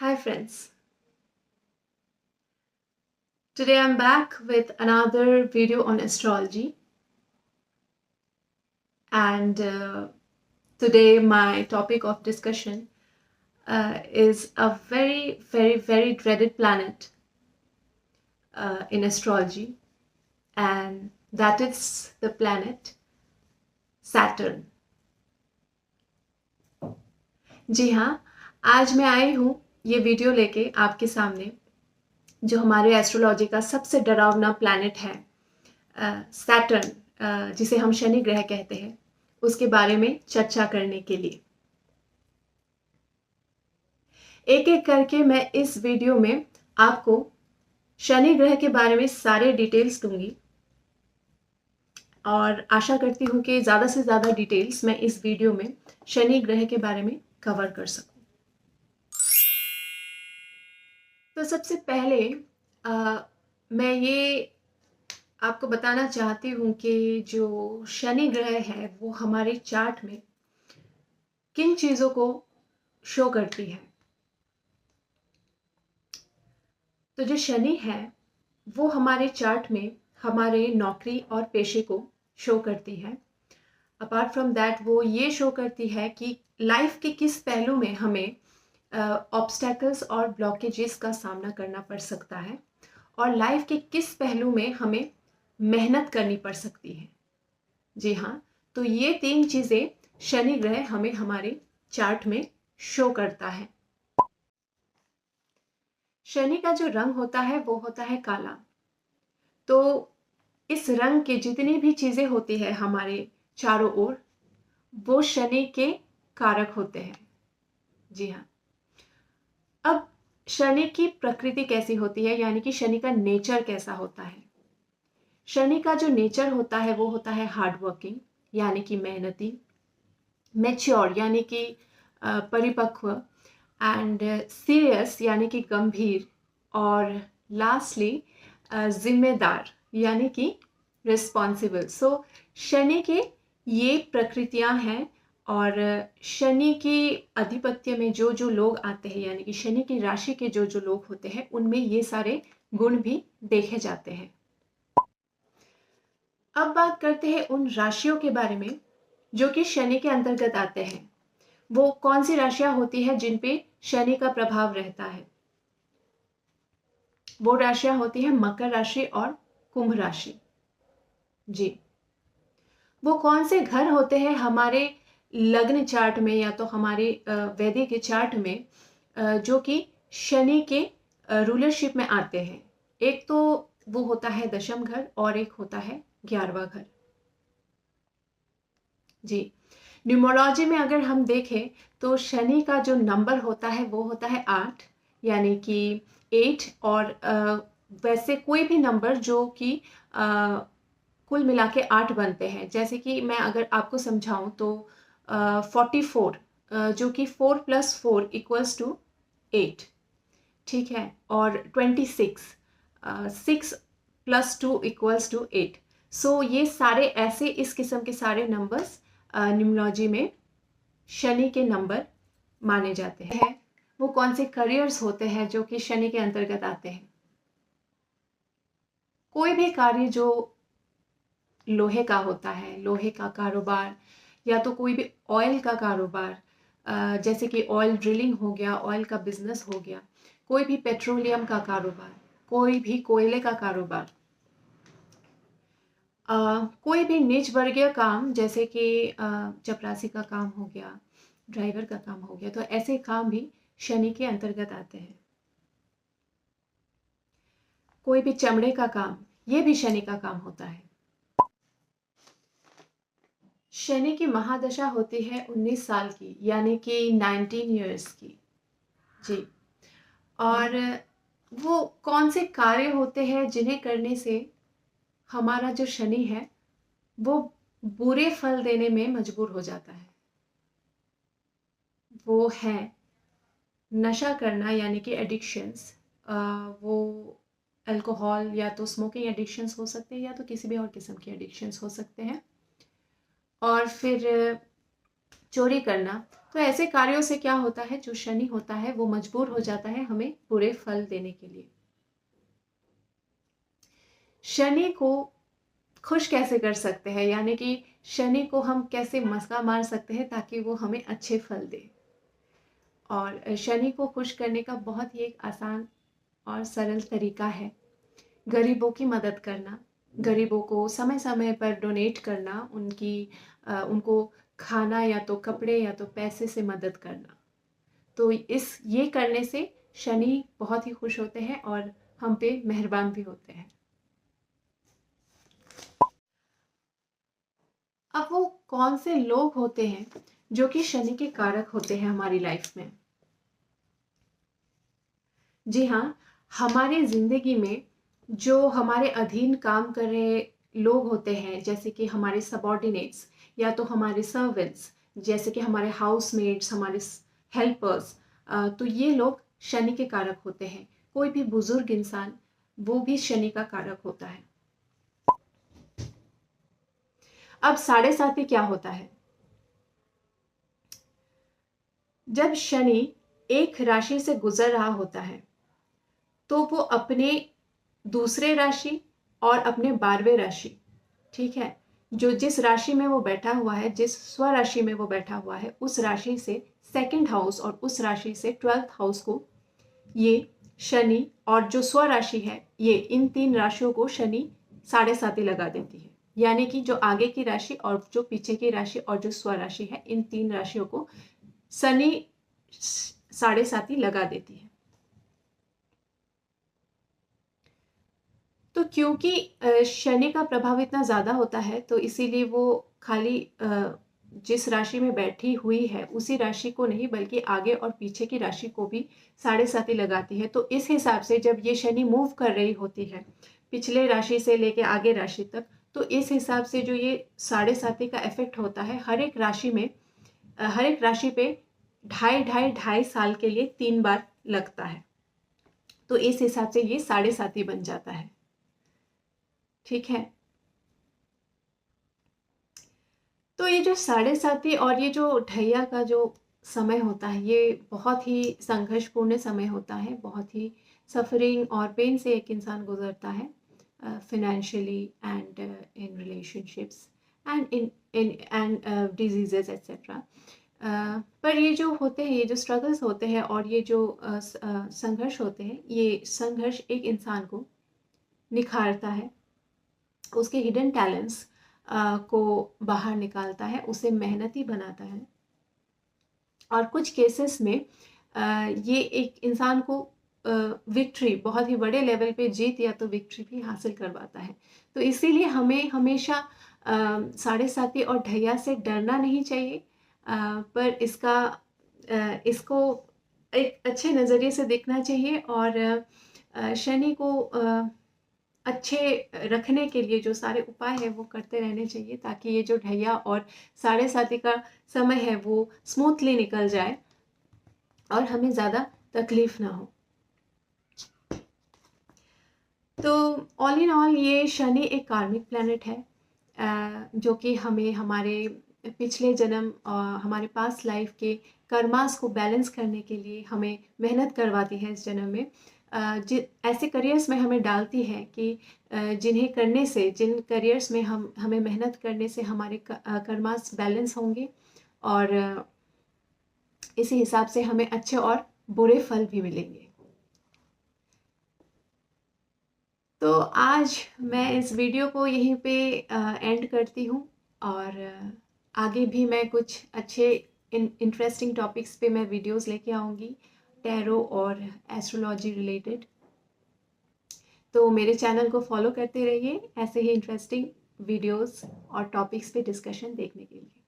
Hi friends, today I'm back with another video on astrology and today my topic of discussion is a very dreaded planet in astrology, and that is the planet Saturn. जी हाँ, आज मैं आई हूँ ये video लेके आपके सामने जो हमारे एस्ट्रोलॉजी का सबसे डरावना प्लैनेट है सैटर्न, जिसे हम शनि ग्रह कहते हैं, उसके बारे में चर्चा करने के लिए। एक एक करके मैं इस वीडियो में आपको शनि ग्रह के बारे में सारे डिटेल्स दूंगी और आशा करती हूँ कि ज़्यादा से ज़्यादा डिटेल्स मैं इस वीडियो में शनि ग्रह के बारे में कवर कर सकूँ। तो सबसे पहले मैं ये आपको बताना चाहती हूँ कि जो शनि ग्रह है वो हमारे चार्ट में किन चीज़ों को शो करती है। तो जो शनि है वो हमारे चार्ट में हमारे नौकरी और पेशे को शो करती है। अपार्ट फ्रॉम दैट वो ये शो करती है कि लाइफ के किस पहलू में हमें ऑब्स्टैकल्स और ब्लॉकेजेस का सामना करना पड़ सकता है और लाइफ के किस पहलू में हमें मेहनत करनी पड़ सकती है। जी हाँ, तो ये 3 चीज़ें शनि ग्रह हमें हमारे चार्ट में शो करता है। शनि का जो रंग होता है वो होता है काला। तो इस रंग के जितनी भी चीज़ें होती है हमारे चारों ओर, वो शनि के कारक होते हैं। जी हाँ, अब शनि की प्रकृति कैसी होती है, यानी कि शनि का नेचर कैसा होता है। शनि का जो नेचर होता है वो होता है हार्ड वर्किंग, यानी कि मेहनती, मैच्योर यानी कि परिपक्व, एंड सीरियस यानी कि गंभीर, और लास्टली जिम्मेदार यानी कि रिस्पॉन्सिबल। सो शनि के ये प्रकृतियां हैं और शनि के अधिपत्य में जो जो लोग आते हैं, यानी कि शनि की राशि के जो जो लोग होते हैं, उनमें ये सारे गुण भी देखे जाते हैं। अब बात करते हैं उन राशियों के बारे में जो कि शनि के अंतर्गत आते हैं। वो कौन सी राशियां होती है जिन पे शनि का प्रभाव रहता है। वो राशियां होती है मकर राशि और कुंभ राशि। जी, वो कौन से घर होते हैं हमारे लग्न चार्ट में या तो हमारे वैदिक चार्ट में जो कि शनि के रूलरशिप में आते हैं। एक तो वो होता है दशम घर और एक होता है 11वां घर। जी, न्यूमरोलॉजी में अगर हम देखें तो शनि का जो नंबर होता है वो होता है 8, यानी कि 8, और वैसे कोई भी नंबर जो कि कुल मिला के 8 बनते हैं। जैसे कि मैं अगर आपको समझाऊं तो 44 जो कि 4 + 4 = 8, ठीक है, और 26 6 + 2 = 8। सो ये सारे ऐसे इस किस्म के सारे नंबर्स न्यूमरोलॉजी में शनि के नंबर माने जाते हैं। वो कौन से करियर्स होते हैं जो कि शनि के अंतर्गत आते हैं। कोई भी कार्य जो लोहे का होता है, लोहे का कारोबार, या तो कोई भी ऑयल का कारोबार, जैसे कि ऑयल ड्रिलिंग हो गया, ऑयल का बिजनेस हो गया, कोई भी पेट्रोलियम का कारोबार, कोई भी कोयले का कारोबार, कोई भी निज वर्गीय काम जैसे कि चपरासी का काम हो गया, ड्राइवर का काम हो गया, तो ऐसे काम भी शनि के अंतर्गत आते हैं। कोई भी चमड़े का काम, ये भी शनि का काम होता है। शनि की महादशा होती है 19 साल की, यानी कि 19 ईयर्स की। जी, और वो कौन से कार्य होते हैं जिन्हें करने से हमारा जो शनि है वो बुरे फल देने में मजबूर हो जाता है। वो है नशा करना, यानी कि एडिक्शंस। वो अल्कोहल या तो स्मोकिंग एडिक्शंस हो सकते हैं या तो किसी भी और किस्म के एडिक्शंस हो सकते हैं। और फिर चोरी करना। तो ऐसे कार्यों से क्या होता है, जो शनि होता है वो मजबूर हो जाता है हमें बुरे फल देने के लिए। शनि को खुश कैसे कर सकते हैं, यानी कि शनि को हम कैसे मस्का मार सकते हैं ताकि वो हमें अच्छे फल दे। और शनि को खुश करने का बहुत ही एक आसान और सरल तरीका है गरीबों की मदद करना। गरीबों को समय समय पर डोनेट करना, उनको खाना या तो कपड़े या तो पैसे से मदद करना। तो ये करने से शनि बहुत ही खुश होते हैं और हम पे मेहरबान भी होते हैं। अब वो कौन से लोग होते हैं जो कि शनि के कारक होते हैं हमारी लाइफ में? जी हाँ, हमारी जिंदगी में जो हमारे अधीन काम कर रहे लोग होते हैं, जैसे कि हमारे सबॉर्डिनेट्स या तो हमारे सर्वेंट्स, जैसे कि हमारे हाउसमेट्स, हमारे हेल्पर्स, तो ये लोग शनि के कारक होते हैं। कोई भी बुजुर्ग इंसान, वो भी शनि का कारक होता है। अब साढ़े साथी क्या होता है? जब शनि एक राशि से गुजर रहा होता है तो वो अपने दूसरे राशि और अपने 12वें राशि, ठीक है, जो जिस राशि में वो बैठा हुआ है, जिस स्वराशि में वो बैठा हुआ है, उस राशि से सेकंड हाउस और उस राशि से 12th हाउस को ये शनि, और जो स्वराशि है ये, इन 3 राशियों को शनि साढ़े साती लगा देती है। यानी कि जो आगे की राशि और जो पीछे की राशि और जो स्वराशि है, इन 3 राशियों को शनि साढ़े साती लगा देती है। तो क्योंकि शनि का प्रभाव इतना ज़्यादा होता है, तो इसीलिए वो खाली जिस राशि में बैठी हुई है उसी राशि को नहीं, बल्कि आगे और पीछे की राशि को भी साढ़े साती लगाती है। तो इस हिसाब से जब ये शनि मूव कर रही होती है पिछले राशि से लेके आगे राशि तक, तो इस हिसाब से जो ये साढ़े साती का इफेक्ट होता है हर एक राशि में, हर एक राशि पे ढाई साल के लिए 3 बार लगता है। तो इस हिसाब से ये साढ़े साती बन जाता है, ठीक है। तो ये जो साढ़े साती और ये जो ढैया का जो समय होता है, ये बहुत ही संघर्षपूर्ण समय होता है, बहुत ही सफरिंग और पेन से एक इंसान गुजरता है, financially and in relationships and in diseases etc. पर ये जो होते हैं, ये जो स्ट्रगल्स होते हैं और ये जो संघर्ष होते हैं, ये संघर्ष एक इंसान को निखारता है, उसके हिडन टैलेंट्स को बाहर निकालता है, उसे मेहनती बनाता है। और कुछ केसेस में ये एक इंसान को विक्ट्री, बहुत ही बड़े लेवल पे जीत या तो विक्ट्री भी हासिल करवाता है। तो इसीलिए हमें हमेशा साढ़े साती और ढैया से डरना नहीं चाहिए, पर इसको एक अच्छे नज़रिए से देखना चाहिए और शनि को अच्छे रखने के लिए जो सारे उपाय हैं वो करते रहने चाहिए, ताकि ये जो ढैया और साढ़े साती का समय है वो स्मूथली निकल जाए और हमें ज़्यादा तकलीफ ना हो। तो ऑल इन ऑल ये शनि एक कार्मिक प्लैनेट है, जो कि हमें हमारे पिछले जन्म और हमारे पास्ट लाइफ के कर्मास को बैलेंस करने के लिए हमें मेहनत करवाती है इस जन्म में। ऐसे करियर्स में हमें डालती है कि जिन्हें करने से, जिन करियर्स में हमें मेहनत करने से हमारे कर्मास बैलेंस होंगे और इसी हिसाब से हमें अच्छे और बुरे फल भी मिलेंगे। तो आज मैं इस वीडियो को यहीं पे एंड करती हूँ और आगे भी मैं कुछ अच्छे इंटरेस्टिंग टॉपिक्स पे मैं वीडियोस लेके आऊँगी, टैरो और एस्ट्रोलॉजी रिलेटेड। तो मेरे चैनल को फॉलो करते रहिए ऐसे ही इंटरेस्टिंग वीडियोस और टॉपिक्स पे डिस्कशन देखने के लिए।